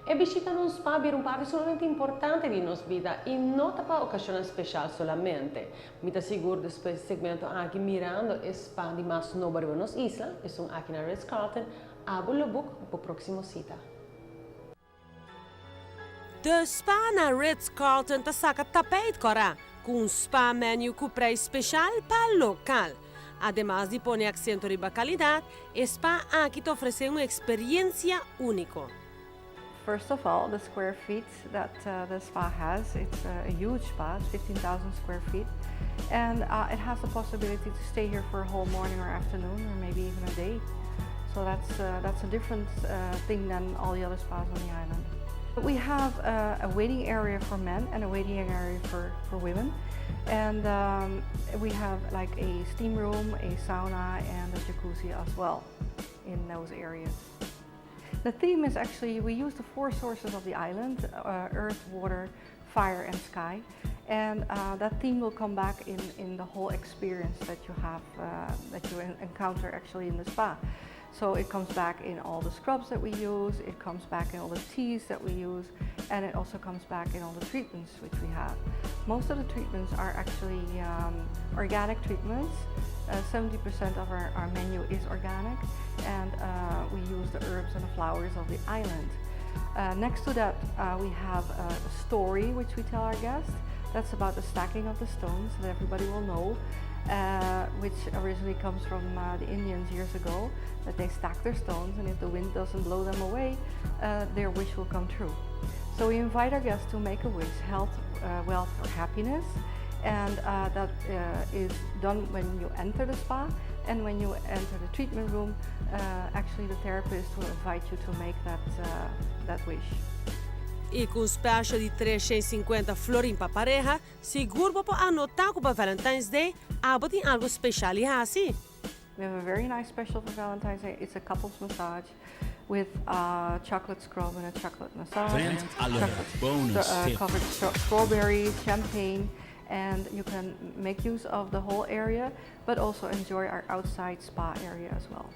E visitare un spa è un parte assolutamente importante di nostra vita e non per occasione speciale solamente. Mi assicuro che questo segmento anche mirando e spa di más nobody in nostra isla e sono anche in Ritz-Carlton. Abro il book per la prossima cita. De spa na Ritz-Carlton ta saka tapete cora, com um spa menu com preço especial para local. Además de poner acento riba calidad, spa aqui te oferece uma experiência única. First of all, the square feet that the spa has, it's a huge spa, it's 15,000 square feet, and it has the possibility to stay here for a whole morning or afternoon, or maybe even a day. So that's a different thing than all the other spas on the island. We have a waiting area for men and a waiting area for women, and we have like a steam room, a sauna, and a jacuzzi as well in those areas. The theme is actually, we use the four sources of the island, earth, water, fire and sky. And that theme will come back in the whole experience that you have, that you encounter actually in the spa. So it comes back in all the scrubs that we use, it comes back in all the teas that we use, and it also comes back in all the treatments which we have. Most of the treatments are actually organic treatments. 70% of our menu is organic, and we use the herbs and the flowers of the island. Next to that, we have a story which we tell our guests. That's about the stacking of the stones that everybody will know, which originally comes from the Indians years ago, that they stack their stones, and if the wind doesn't blow them away, their wish will come true. So we invite our guests to make a wish, health, wealth, or happiness, and that is done when you enter the spa, and when you enter the treatment room, actually the therapist will invite you to make that wish. E com special de 350 florin para pareja, seguro para anotar para Valentine's Day, abo tem algo especial assim. We have a very nice special for Valentine's Day. It's a couples massage with a chocolate scrub and a chocolate massage. Covered strawberries, champagne, and you can make use of the whole area, but also enjoy our outside spa area as well.